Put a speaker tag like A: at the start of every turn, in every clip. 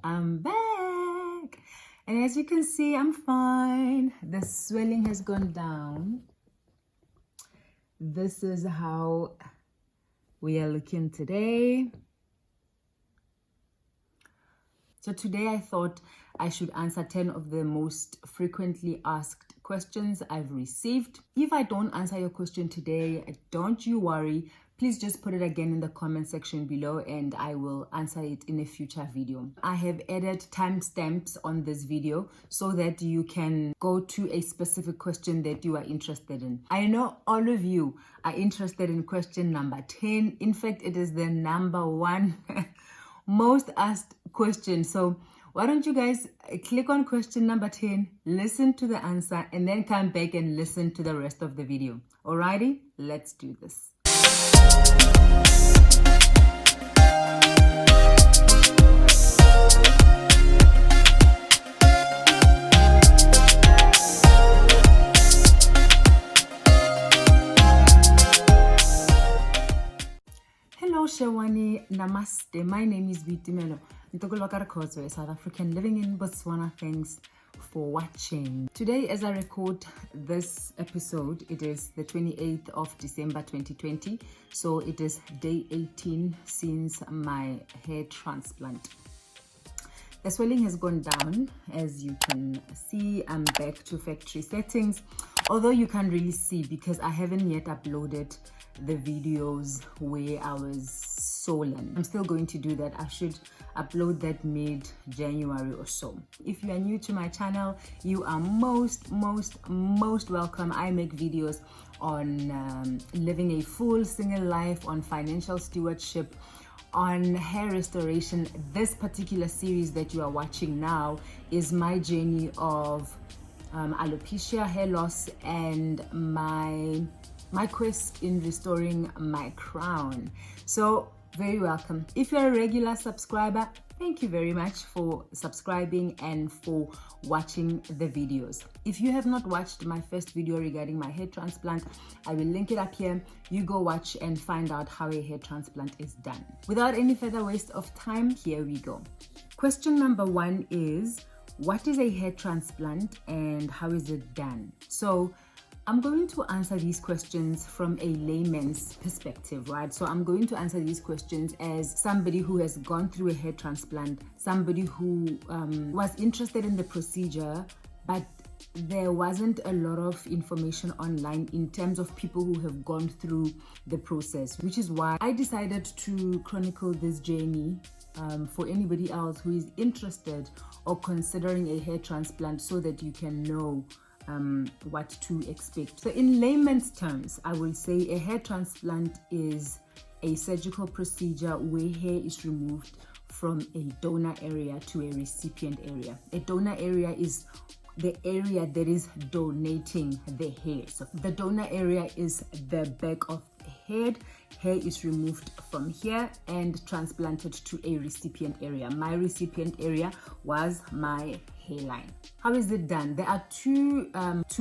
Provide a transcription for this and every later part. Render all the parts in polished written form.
A: I'm back. And as you can see, I'm fine. The swelling has gone down. This is how we are looking today. So today I thought I should answer 10 of the most frequently asked questions I've received. If I don't answer your question today, don't you worry. Please just put it again in the comment section below and I will answer it in a future video. I have added timestamps on this video so that you can go to a specific question that you are interested in. I know all of you are interested in question number 10. In fact, it is the number one most asked question. So why don't you guys click on question number 10, listen to the answer, and then come back and listen to the rest of the video. Alrighty, let's do this. Hello Xewani, Namaste. My name is Boitumelo. Rikhotso, a South African living in Botswana. Thanks for watching. Today, as I record this episode, it is the 28th of December 2020. So it is day 18 since my hair transplant. The swelling has gone down. As you can see, I'm back to factory settings. Although you can't really see because I haven't yet uploaded the videos where I was swollen. I'm still going to do that. I should upload that mid-January or so. If you are new to my channel, you are most welcome. I make videos on living a full single life, on financial stewardship, on hair restoration. This particular series that you are watching now is my journey of alopecia, hair loss, and my quest in restoring my crown. So very welcome. If you're a regular subscriber, thank you very much for subscribing and for watching the videos. If you have not watched my first video regarding my hair transplant, I will link it up here. You go watch and find out how a hair transplant is done. Without any further waste of time, here we go. Question number 1 is, what is a hair transplant and how is it done? So I'm going to answer these questions from a layman's perspective, right? So I'm going to answer these questions as somebody who has gone through a hair transplant, somebody who was interested in the procedure, but there wasn't a lot of information online in terms of people who have gone through the process, which is why I decided to chronicle this journey for anybody else who is interested or considering a hair transplant so that you can know what to expect. So in layman's terms, I will say a hair transplant is a surgical procedure where hair is removed from a donor area to a recipient area. A donor area is the area that is donating the hair. So the donor area is the back of the head. Hair is removed from here and transplanted to a recipient area. My recipient area was my hairline. How is it done? There are two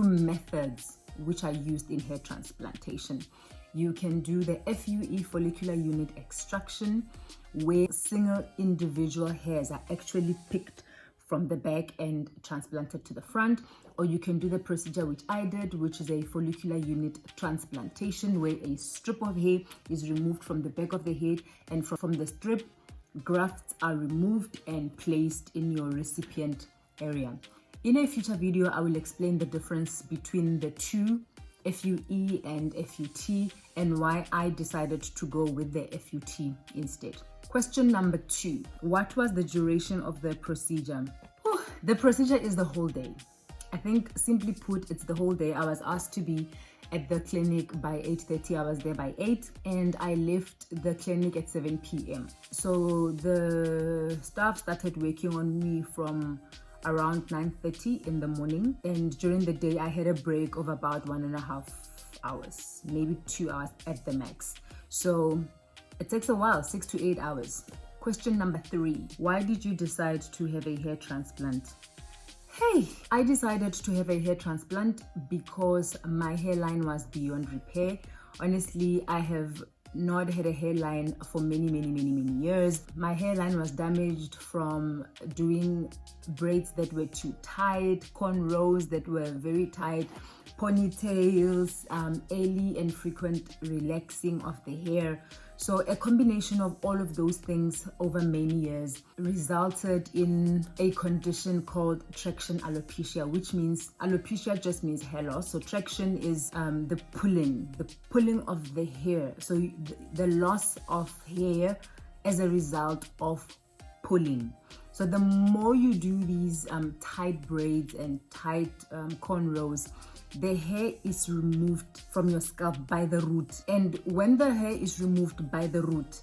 A: methods which are used in hair transplantation. You can do the FUE, follicular unit extraction, where single individual hairs are actually picked from the back and transplanted to the front, or you can do the procedure which I did, which is a follicular unit transplantation, where a strip of hair is removed from the back of the head, and from the strip, grafts are removed and placed in your recipient area. In a future video, I will explain the difference between the two, FUE and FUT, and why I decided to go with the FUT instead. Question number 2. What was the duration of the procedure? The procedure is the whole day. I think, simply put, it's the whole day. I was asked to be at the clinic by 8:30. I was there by 8 and I left the clinic at 7 p.m. So the staff started working on me from around 9:30 in the morning, and during the day I had a break of about 1.5 hours, maybe 2 hours at the max. So it takes a while, 6 to 8 hours. Question number 3. Why did you decide to have a hair transplant? Hey, I decided to have a hair transplant because my hairline was beyond repair. Honestly, I have not had a hairline for many years. My hairline was damaged from doing braids that were too tight, cornrows that were very tight, ponytails, early and frequent relaxing of the hair. So a combination of all of those things over many years resulted in a condition called traction alopecia, which means alopecia just means hair loss. So traction is the pulling of the hair. So the loss of hair as a result of pulling. So the more you do these tight braids and tight cornrows, the hair is removed from your scalp by the root. And when the hair is removed by the root,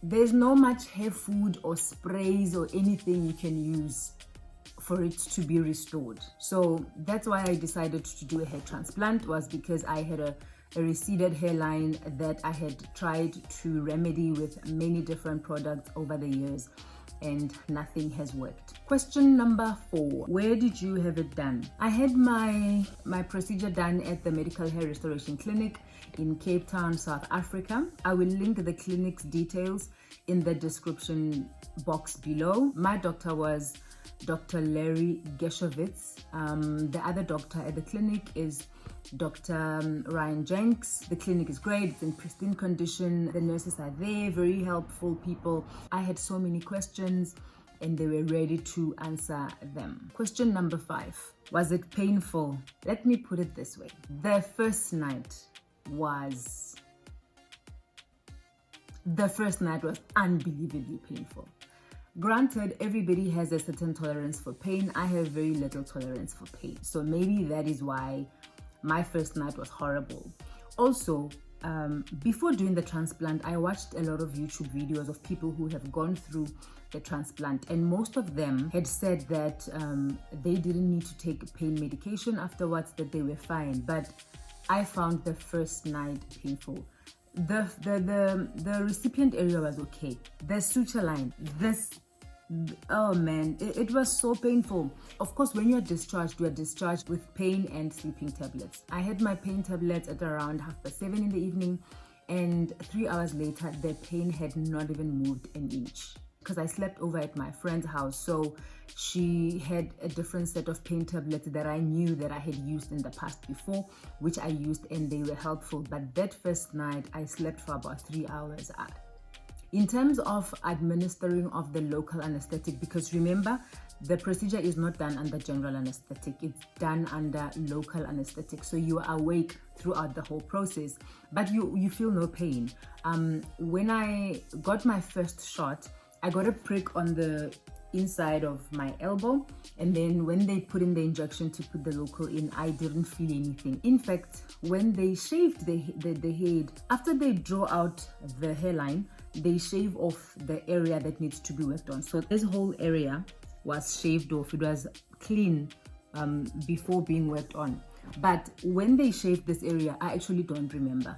A: there's no much hair food or sprays or anything you can use for it to be restored. So that's why I decided to do a hair transplant, was because I had a receded hairline that I had tried to remedy with many different products over the years, and nothing has worked. Question number 4, where did you have it done? I had my procedure done at the Medical Hair Restoration Clinic in Cape Town, South Africa. I will link the clinic's details in the description box below. My doctor was Dr. Larry Geshovitz. The other doctor at the clinic is Dr. Ryan Jenks. The clinic is great, it's in pristine condition. The nurses are there, very helpful people. I had so many questions and they were ready to answer them. Question number 5, was it painful? Let me put it this way. The first night was unbelievably painful. Granted, everybody has a certain tolerance for pain. I have very little tolerance for pain. So maybe that is why my first night was horrible. Also, before doing the transplant, I watched a lot of YouTube videos of people who have gone through the transplant, and most of them had said that they didn't need to take pain medication afterwards, that they were fine. But I found the first night painful. The recipient area was okay. The suture line, oh man, it was so painful. Of course, when you are discharged with pain and sleeping tablets. I had my pain tablets at around 7:30 in the evening, and 3 hours later, the pain had not even moved an inch, because I slept over at my friend's house. So she had a different set of pain tablets that I knew that I had used in the past before, which I used, and they were helpful. But that first night, I slept for about 3 hours. In terms of administering of the local anesthetic, because remember, the procedure is not done under general anesthetic, it's done under local anesthetic. So you are awake throughout the whole process, but you feel no pain. When I got my first shot, I got a prick on the inside of my elbow, and then when they put in the injection to put the local in, I didn't feel anything. In fact, when they shaved the head, after they draw out the hairline, they shave off the area that needs to be worked on. So this whole area was shaved off. It was clean before being worked on. But when they shaved this area, I actually don't remember.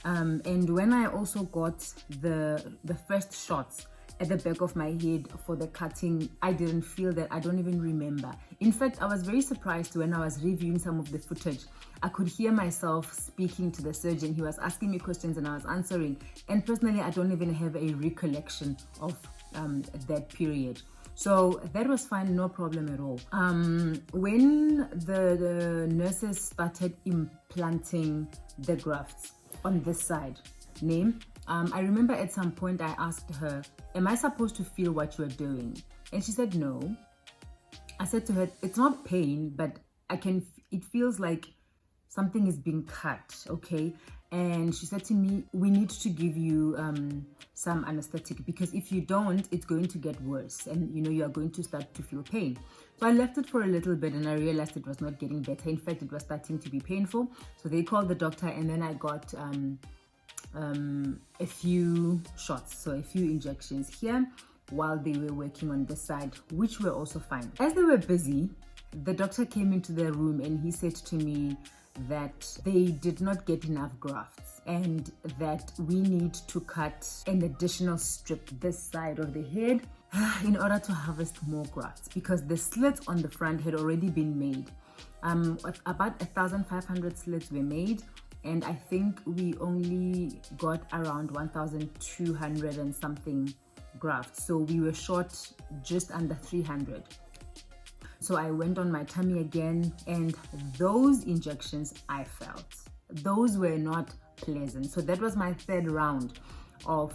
A: And when I also got the first shots at the back of my head for the cutting, I didn't feel that. I don't even remember. In fact, I was very surprised when I was reviewing some of the footage. I could hear myself speaking to the surgeon. He was asking me questions and I was answering. And personally, I don't even have a recollection of that period. So that was fine, no problem at all. When the nurses started implanting the grafts on this side, I remember at some point I asked her, am I supposed to feel what you're doing? And she said no. I said to her, it's not pain, but it feels like something is being cut, okay? And she said to me, we need to give you some anesthetic, because if you don't, it's going to get worse, and you are going to start to feel pain. So I left it for a little bit and I realized it was not getting better. In fact, it was starting to be painful. So they called the doctor, and then I got a few shots, so a few injections here while they were working on this side, which were also fine. As they were busy, the doctor came into the room and he said to me that they did not get enough grafts and that we need to cut an additional strip this side of the head in order to harvest more grafts, because the slits on the front had already been made. About 1,500 slits were made, and I think we only got around 1,200 and something grafts, so we were short just under 300. So I went on my tummy again, and those injections I felt, those were not pleasant. So that was my third round of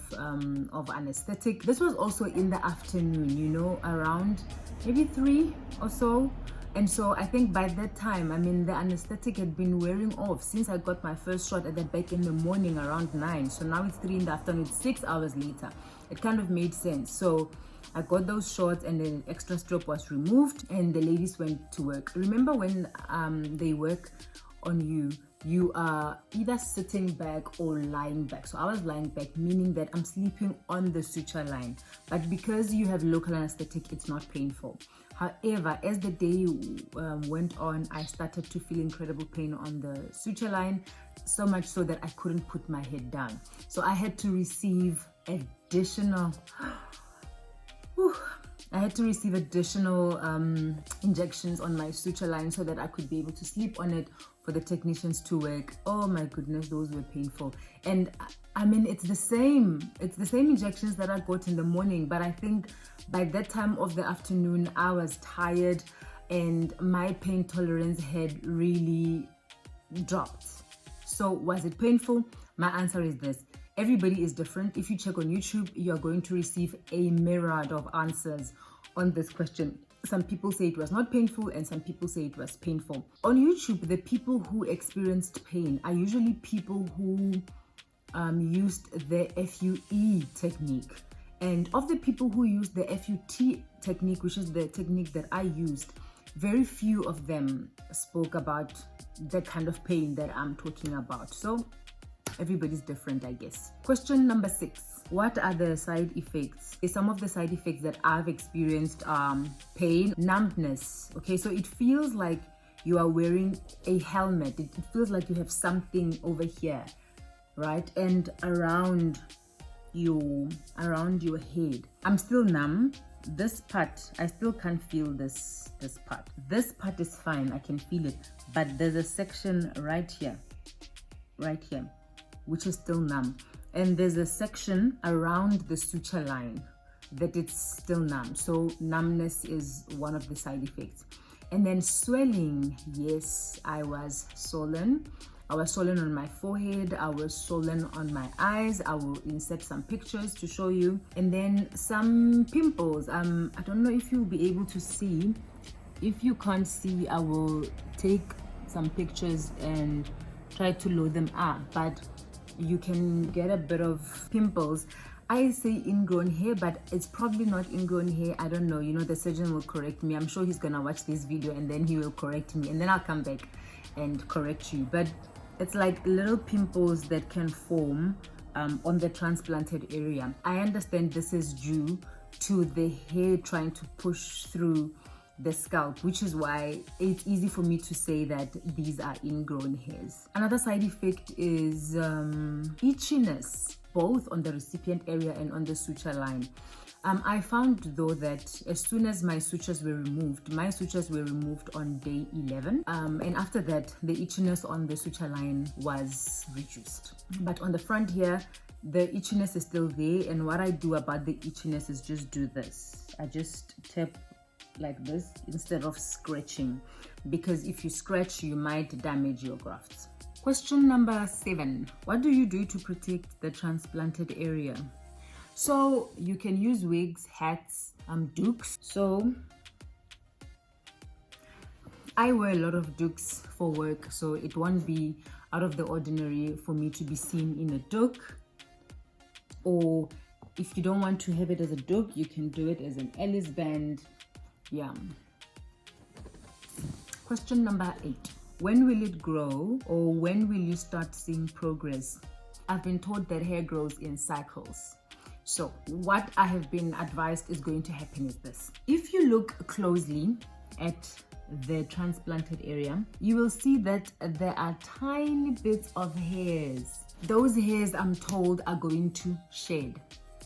A: anesthetic. This was also in the afternoon, you know, around maybe 3 or so. And so I think by that time, I mean, the anesthetic had been wearing off since I got my first shot at the back in the morning around 9. So now it's 3 in the afternoon, it's 6 hours later. It kind of made sense. So I got those shots, and the extra strap was removed, and the ladies went to work. Remember when they work on you, you are either sitting back or lying back. So I was lying back, meaning that I'm sleeping on the suture line. But because you have local anesthetic, it's not painful. However, as the day went on, I started to feel incredible pain on the suture line, so much so that I couldn't put my head down. So I had to receive additional injections on my suture line so that I could be able to sleep on it for the technicians to work. Oh my goodness, those were painful. And I mean, it's the same injections that I got in the morning, but I think by that time of the afternoon I was tired and my pain tolerance had really dropped. So was it painful? My answer is this: everybody is different. If you check on YouTube, you are going to receive a myriad of answers on this question. Some people say it was not painful, and some people say it was painful. On YouTube, the people who experienced pain are usually people who used the FUE technique. And of the people who used the FUT technique, which is the technique that I used, very few of them spoke about the kind of pain that I'm talking about. So everybody's different, I guess. Question number 6. What are the side effects? Some of the side effects that I've experienced pain, numbness. Okay, so it feels like you are wearing a helmet. It feels like you have something over here, right? And around your head. I'm still numb. This part, I still can't feel this part. This part is fine, I can feel it. But there's a section right here, which is still numb. And there's a section around the suture line that it's still numb. So numbness is one of the side effects. And then swelling, yes, I was swollen. I was swollen on my forehead, I was swollen on my eyes. I will insert some pictures to show you. And then some pimples. I don't know if you'll be able to see. If you can't see, I will take some pictures and try to load them up. But you can get a bit of pimples. I say ingrown hair, but it's probably not ingrown hair. I don't know, you know, the surgeon will correct me. I'm sure he's gonna watch this video and then he will correct me, and then I'll come back and correct you. But it's like little pimples that can form on the transplanted area. I understand this is due to the hair trying to push through the scalp, which is why it's easy for me to say that these are ingrown hairs. Another side effect is itchiness, both on the recipient area and on the suture line. I found though that as soon as my sutures were removed on day 11, and after that the itchiness on the suture line was reduced. But on the front here, the itchiness is still there, and what I do about the itchiness is just do this. I just tap like this instead of scratching, because if you scratch you might damage your grafts. Question number 7. What do you do to protect the transplanted area? So you can use wigs, hats, dukes. So I wear a lot of dukes for work, so it won't be out of the ordinary for me to be seen in a duke. Or if you don't want to have it as a duke, you can do it as an Ellis band. Yeah. Question number 8. When will it grow, or when will you start seeing progress? I've been told that hair grows in cycles. So what I have been advised is going to happen is this. If you look closely at the transplanted area, you will see that there are tiny bits of hairs. Those hairs, I'm told, are going to shed,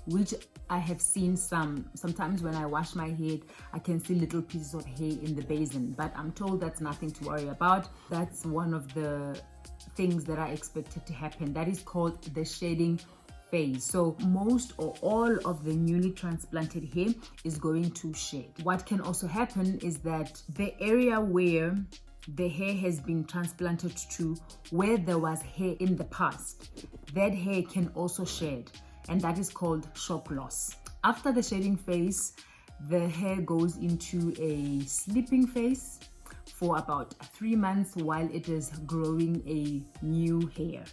A: which I have seen sometimes when I wash my head, I can see little pieces of hair in the basin, but I'm told that's nothing to worry about. That's one of the things that are expected to happen. That is called the shedding phase. So most or all of the newly transplanted hair is going to shed. What can also happen is that the area where the hair has been transplanted to, where there was hair in the past, that hair can also shed, and that is called shock loss. After the shedding phase, the hair goes into a sleeping phase for about 3 months while it is growing a new hair.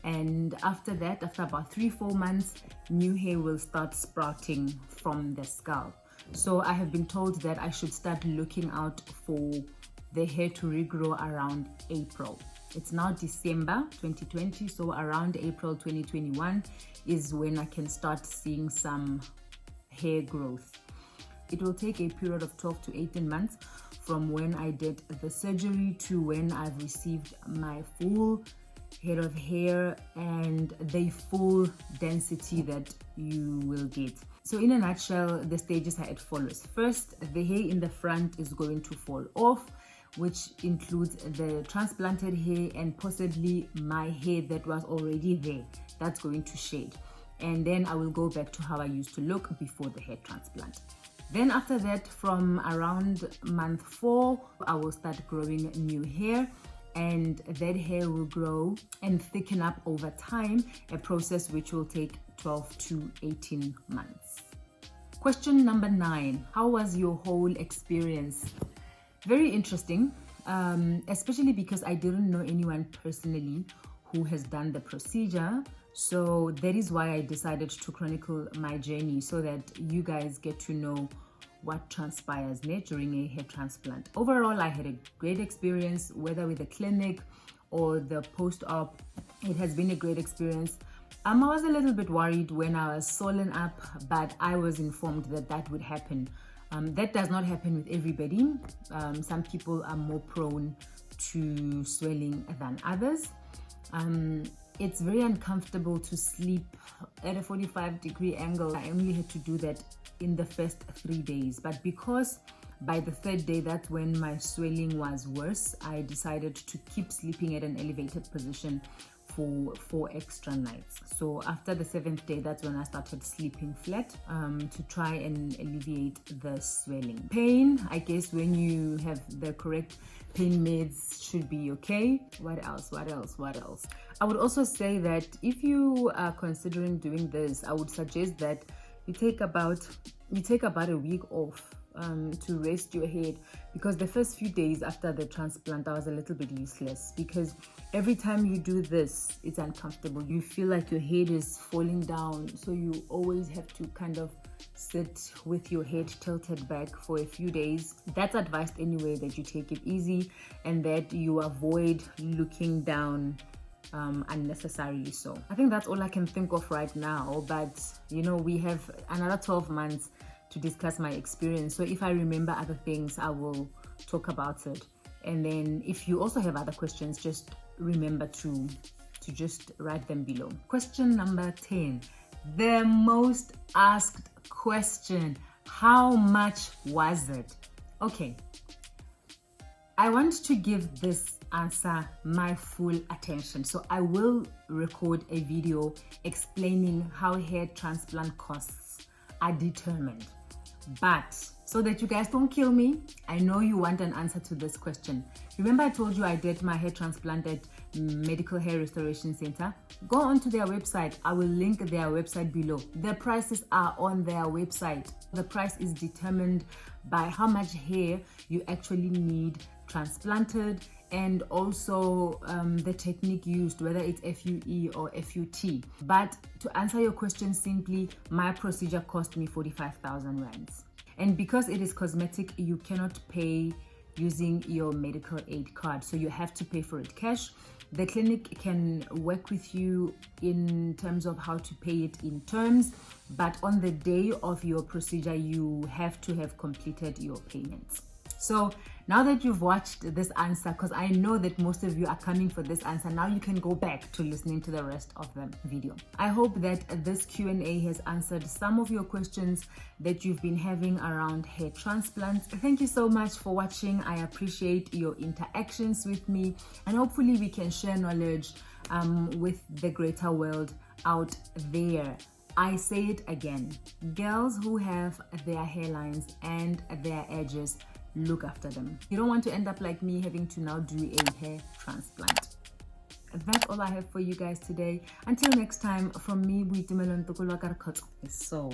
A: And after that, after about 3-4 months, new hair will start sprouting from the scalp. So I have been told that I should start looking out for the hair to regrow around April. It's now December 2020, so around April 2021 is when I can start seeing some hair growth. It will take a period of 12 to 18 months from when I did the surgery to when I've received my full head of hair and the full density that you will get. So in a nutshell, the stages are as follows. First, the hair in the front is going to fall off, which includes the transplanted hair and possibly my hair that was already there. That's going to shed. And then I will go back to how I used to look before the hair transplant. Then after that, from around month 4, I will start growing new hair, and that hair will grow and thicken up over time, a process which will take 12 to 18 months. Question number 9, how was your whole experience? Very interesting, especially because I didn't know anyone personally who has done the procedure. So that is why I decided to chronicle my journey, so that you guys get to know what transpires during a hair transplant. Overall, I had a great experience, whether with the clinic or the post-op. It has been a great experience. I was a little bit worried when I was swollen up, but I was informed that that would happen. That does not happen with everybody. Some people are more prone to swelling than others. It's very uncomfortable to sleep at a 45-degree angle. I only had to do that in the first 3 days, but because by the 3rd day, that's when my swelling was worse, I decided to keep sleeping at an elevated position for 4 extra nights. So after the 7th day, that's when I started sleeping flat to try and alleviate the swelling. Pain, I guess when you have the correct pain meds, should be okay. What else? I would also say that if you are considering doing this, I would suggest that you take about a week off to rest your head, because the first few days after the transplant I was a little bit useless, because every time you do this it's uncomfortable. You feel like your head is falling down, so you always have to kind of sit with your head tilted back for a few days. That's advised anyway, that you take it easy and that you avoid looking down unnecessarily. So I think that's all I can think of right now, but we have another 12 months to discuss my experience. So if I remember other things, I will talk about it. And then if you also have other questions, just remember to just write them below. Question number 10, the most asked question: how much was it? Okay, I want to give this answer my full attention, so I will record a video explaining how hair transplant costs are determined. But so that you guys don't kill me, I know you want an answer to this question. Remember I told you I did my hair transplant at Medical Hair Restoration Center? Go onto their website. I will link their website below. The prices are on their website. The price is determined by how much hair you actually need transplanted, and also the technique used, whether it's FUE or FUT. But to answer your question simply, my procedure cost me 45,000 rands. And because it is cosmetic, you cannot pay using your medical aid card, so you have to pay for it cash. The clinic can work with you in terms of how to pay it in terms, but on the day of your procedure, you have to have completed your payments. So now that you've watched this answer, because I know that most of you are coming for this answer, now you can go back to listening to the rest of the video. I hope that this Q&A has answered some of your questions that you've been having around hair transplants. Thank you so much for watching. I appreciate your interactions with me, and hopefully we can share knowledge with the greater world out there. I say it again, girls who have their hairlines and their edges, look after them. You don't want to end up like me, having to now do a hair transplant. That's all I have for you guys today. Until next time, from me, Boitumelo, Rikhotso.